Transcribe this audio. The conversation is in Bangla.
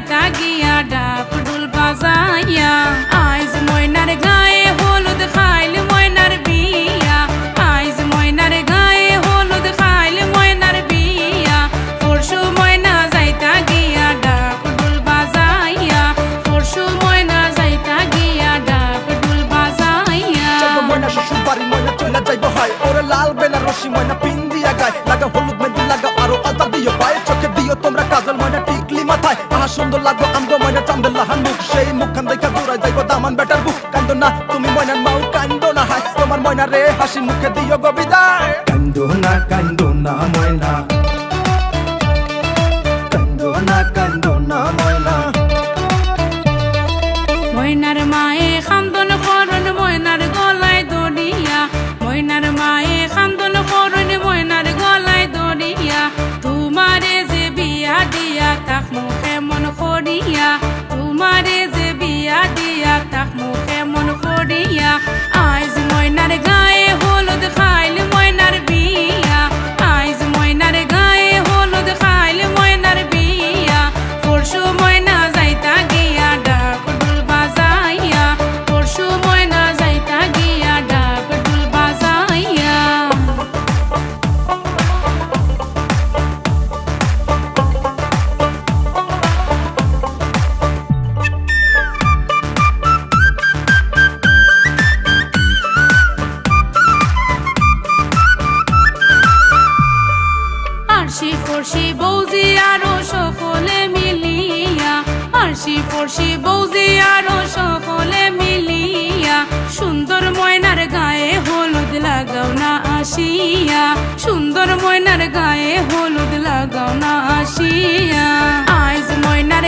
যাইতা গিয়া ডাক ডুল বাজাইয়া আইজ ময়নার গায়ে হলুদ খাইল ময়নার বিয়া আইজ ময়নার গায়ে হলুদ খাইল ময়নার বিয়া পরশু ময়না যাইতা গিয়া ডাক ডুল বাজাইয়া পরশু ময়না যাইতা গিয়া ডাক ডুল বাজাইয়া ময়না শ্বশুর বাড়ি ময়না চলে যাইব হয় ওরে লাল বেলা রশি ময়না পিন দিয়া গায় লাগা হলুদ মেহেন্দি লাগা আরো আলতা দিও পায়ে চোখে দিও তোমরা কাজল ময়না টিকলি মাথায় আহা সুন্দর লাগবো আমগো ময়না চান্দুল্লাহান মুখ সেই মুখখান দেখা দূরাই যাইব দামান বেটার বুক কান্দো না তুমি ময়নার মাও কান্দো না হায় তোমার ময়না রে হাসি মুখে দিও গো বিদায় কান্দো না ময়না কান্দো না ময়না ময়নার মায়ে খান্দন করন ময়নার গলায় দড়িয়া ময়নার মায়ে খান্দন করন ময়নার গলায় দড়িয়া তোমারে যে বিয়া দিয়া তাক মুখে মন করিয়া তোমারে যে বিয়া দিয়া তাক মুখে মন করিয়া আইজ ময়নার গায়ে হলুদ খাইল ময়নার বিয়া আইজ ময়নার গায়ে হলুদ খাইল ময়নার বিয়া পরশু ময়না যাইতা গিয়া ডাক ডুল বাজাইয়া পরশু ময়না যাইতা গিয়া ডাক ডুল বাজাইয়া আরশি ফরশি বৌজি আরো সকলে মিলিয়া আরশি ফরশি বৌজি আরো সকলে মিলিয়া সুন্দর ময়নার গায়ে হলুদ লাগাও না আসিয়া সুন্দর ময়নার গায়ে হলুদ লাগাও না আসিয়া আইজ ময়নার